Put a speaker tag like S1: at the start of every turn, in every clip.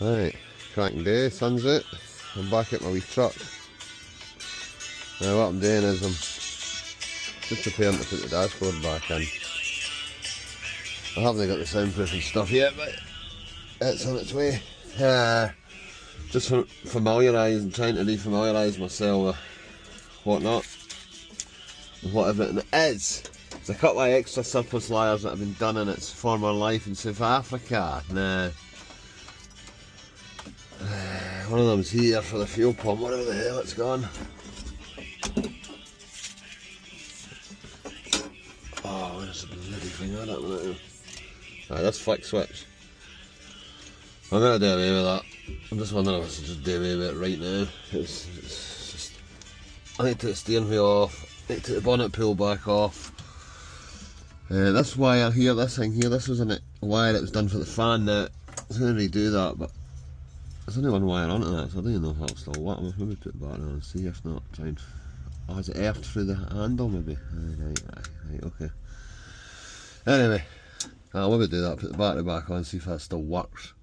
S1: Right, cracking day, sun's out. I'm back at my wee truck. Now what I'm doing is I'm just preparing to put the dashboard back in. I haven't got the soundproofing stuff yet, but it's on its way. Just trying to refamiliarise myself with whatnot, with what everything is. There's a couple of extra surplus layers that have been done in its former life in South Africa. Now, one of them's here for the fuel pump, whatever the hell it's gone. Oh, where's the bloody thing? I don't know. Right, that's flick switch. I'm going to do away with that. I'm just wondering if I should just do away with it right now. It's just, I need to take the steering wheel off, I need to take the bonnet pull back off. This wire here, this thing here, this was a wire that was done for the fan. Now, I was going to redo that, but there's only one wire onto that, so I don't even know if that'll still work. I'll maybe put it back on and see, if not, try and... Oh, is it earthed through the handle maybe? Right, okay. Anyway, I'll maybe do that, put the battery back on, see if that still works.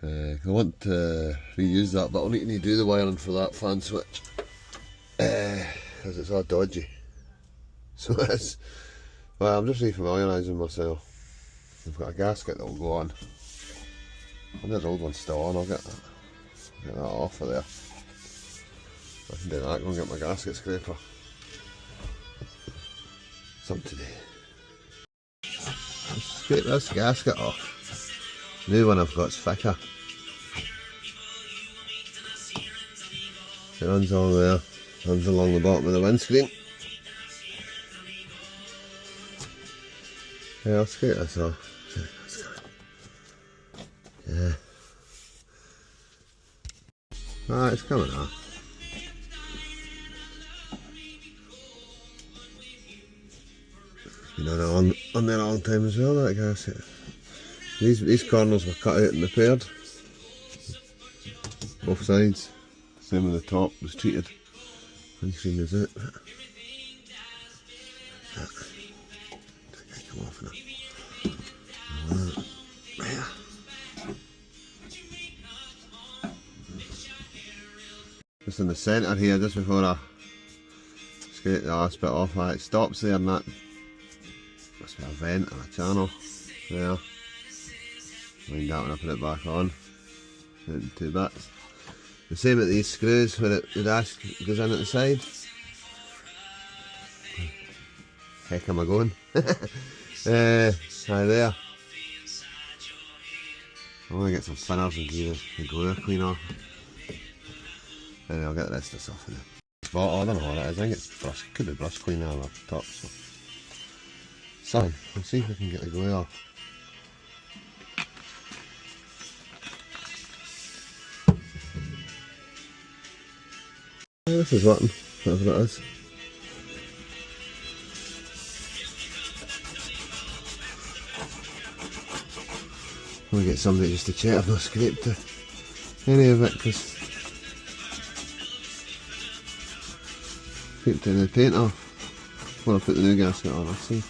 S1: I want to reuse that, but I'll need to do the wiring for that fan switch. Because it's all dodgy. So it's... Well, I'm just refamiliarising myself. I've got a gasket that will go on. And there's old one still on, I'll get that off of there. I can do that, go and get my gasket scraper. Something to do. Let's scrape this gasket off. The new one I've got's thicker. It runs all there, runs along the bottom of the windscreen. Yeah, I'll scrape this off. Yeah. Ah, it's coming off. Been on there a long time as well, that gasket. These corners were cut out and repaired. Both sides. Same with the top was treated. Windscreen is out. Come off now. There. Just in the centre here, just before I scrape the last bit off, it stops there, and that must be a vent or a channel there. Wind that when I put it back on. Put it in two bits. The same with these screws where the dash goes in at the side. Heck am I going? Hi there. I want to get some thinners and give the glue a clean off. Anyway, I'll get the rest of this off in there. Oh, I don't know what it is. I think it's brush. Could be brush cleaner up top. So, let's see if we can get the glue off. This is working, whatever it is. I'll get somebody just to check I've not scraped any of it, because scraped any of the paint off before I put the new gasket on. I'll see.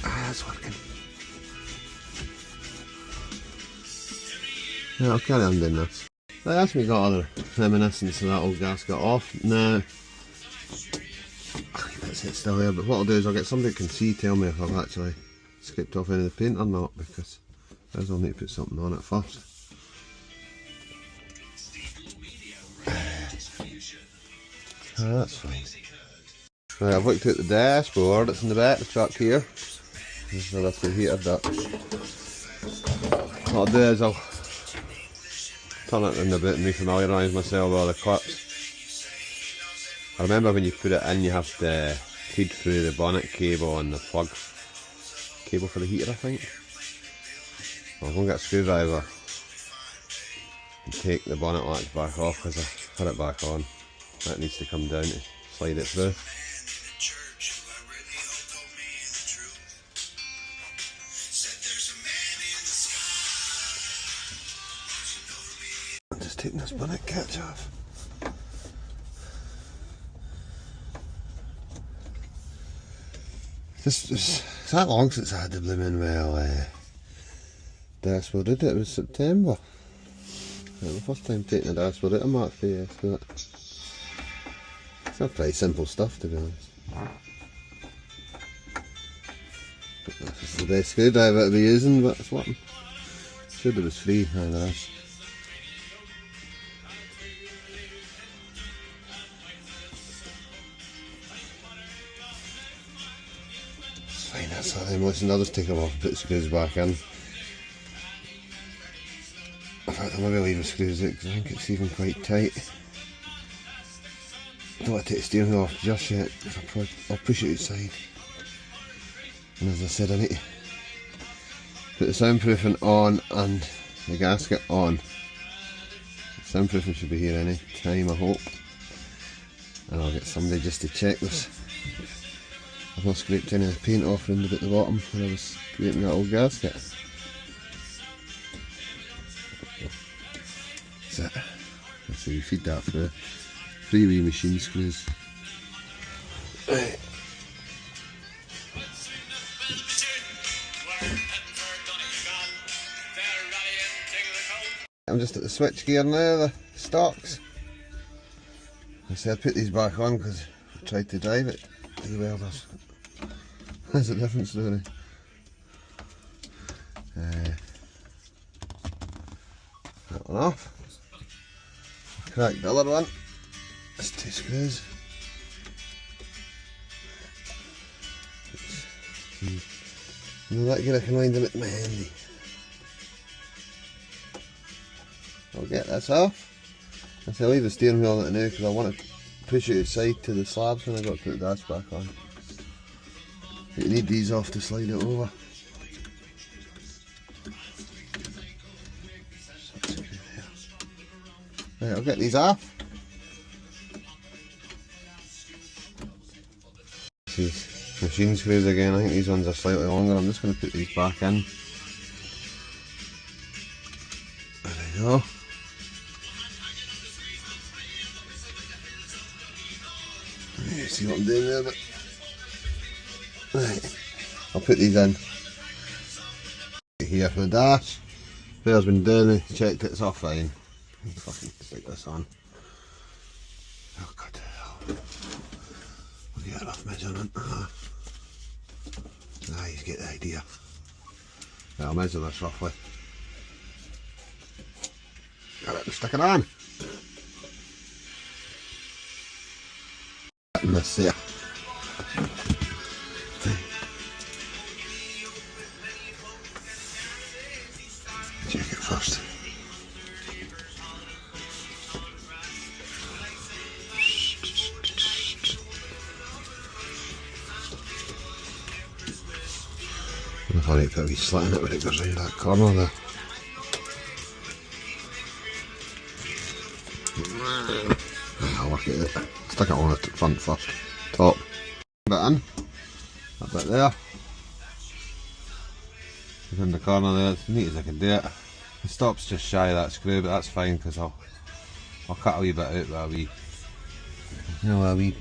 S1: Ah, that's working. Yeah, I'll carry on doing this. That's me got other reminiscence of that old gasket off. Now, that's it still there, but what I'll do is I'll get somebody who can see, tell me if I've actually scraped off any of the paint or not, because I'll need to put something on it first. That's fine. Right, I've looked at the dashboard, it's in the back of the truck here. So that's the heater duct. What I'll do is I'll turn it in a bit and refamiliarise myself with all the clips. I remember when you put it in, you have to feed through the bonnet cable and the plug cable for the heater, I think. Well, I'm going to get a screwdriver and take the bonnet latch back off, because I had it back on. That needs to come down to slide it through. I'm just taking this bonnet catch off. It's that long since I had the blooming dashboard out, it was September. Yeah, the first time taking the dashboard out, I marked the Escort. It's not pretty simple stuff, to be honest. This is the best screwdriver to be using, but it's working. Sure it was free, aye there is. It's fine, that's all them. Listen, I'll just take them off and put the screws back in. In fact, I'll maybe leave the screws out because I think it's even quite tight. I don't want to take the steering wheel off just yet, because I'll push it outside. And as I said, I need to put the soundproofing on and the gasket on. The soundproofing should be here any time, I hope. And I'll get somebody just to check this. I've not scraped any of the paint off round about the bottom when I was scraping that old gasket. That's it. That's how you feed that through. 3 wee machine screws. Right. I'm just at the switch gear now, the stocks. I say I put these back on because I tried to drive it to the welders. There's a different story. That one off. Cracked the other one. It's 2 screws. That gear I can wind them at my handy. I'll get this off. I'll leave the steering wheel on it now because I want to push it outside to the slabs when I got to put the dash back on. You need these off to slide it over. Right, I'll get these off. These machine screws again, I think these ones are slightly longer. I'm just going to put these back in. There we go. You see what I'm doing there, but right, I'll put these in here for the dash. Bear's been down, he checked it, it's all fine. I'll fucking stick this on. Oh god, I'll get a rough measurement. You get the idea. Right, I'll measure this roughly. Got it, stick it on. This there. Check it first. I need to put a wee slit in it when it goes round that corner there. I'll work it out. Stick it on the front first. Top. Bit in. That bit there. It's in the corner there, as neat as I can do it. The stop's just shy of that screw, but that's fine because I'll cut a wee bit out with a wee, you know, a wee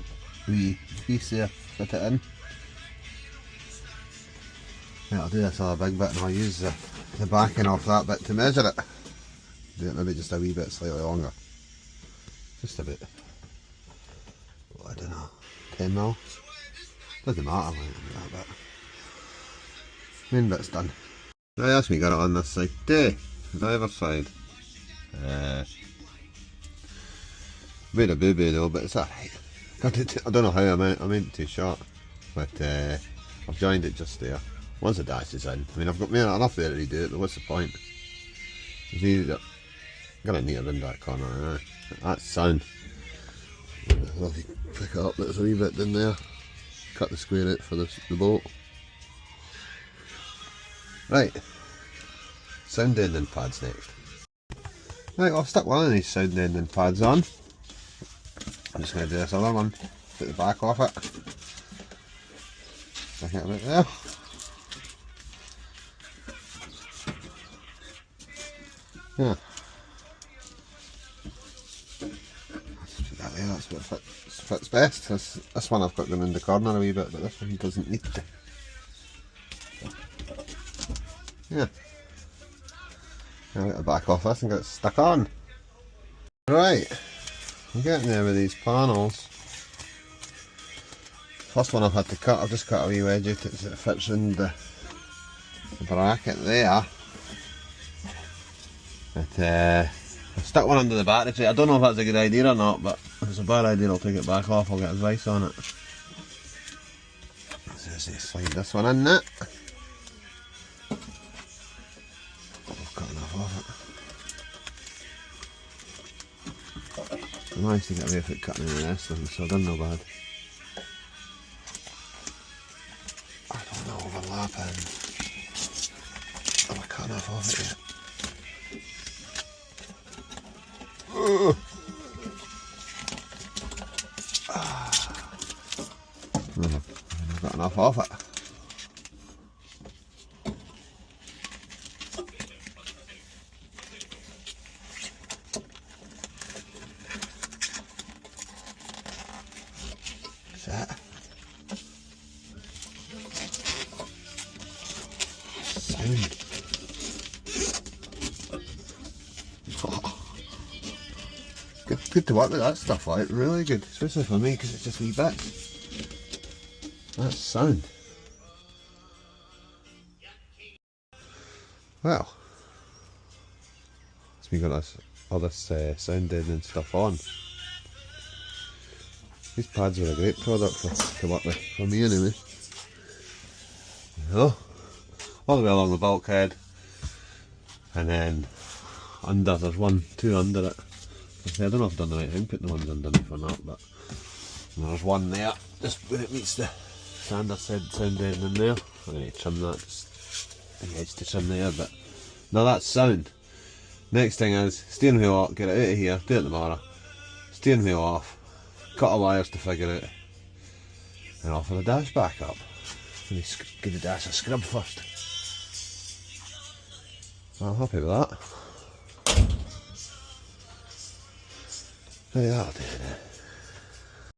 S1: piece there, fit it in. Yeah, I'll do this other big bit and I'll use the backing off that bit to measure it. Do it maybe just a wee bit slightly longer. Just about, I don't know, 10 mil. Doesn't matter, like that bit. Main bit's done. Right, that's me got it on this side too. The other side. Made a boo-boo though, but it's alright. I don't know how I made it too short, but I've joined it just there. Once the dash is in, I mean I've got enough there to redo it, but what's the point? It's easy to, gonna need it in that corner now. That's sound. I'll pick it up, there's a wee bit in there. Cut the square out for the bolt. Right, sound deadening pads next. Right, well I've stuck one of these sound deadening pads on. I'm just going to do this other one, put the back off it. Stick it about there. Yeah. Let's put that there, that's what fits best. This one I've got going in the corner a wee bit, but this one doesn't need to. Yeah. I'll get the back off this and get it stuck on. Right, I'm getting there with these panels. First one I've had to cut, I've just cut a wee wedge out so it fits in the bracket there. But I stuck one under the battery tray. I don't know if that's a good idea or not, but if it's a bad idea I'll take it back off, I'll get advice on it. So let's slide this one in there. I've cut enough of it. I managed to get away with it cutting any of this thing, so I done no bad. I don't know, overlapping. Have I cut enough of it yet? I've got enough of it. That's it. Sound. Good to work with that stuff, like, really good, especially for me because it's just wee bits. That's sound. Well, so we got all this sound deadening stuff on. These pads are a great product to work with, for me anyway. You know, all the way along the bulkhead, and then under, there's two under it. I don't know if I've done the right thing putting the ones underneath or not, but there's one there, just where it meets the standard sound deadening there. I'm going to trim that, just the edge to trim there, but now that's sound. Next thing is, steering wheel off, get it out of here, do it tomorrow. Steering wheel off, cut the wires to figure out, and offer the dash back up. Let me give the dash a scrub first. I'm happy with that. Right, that'll do it now.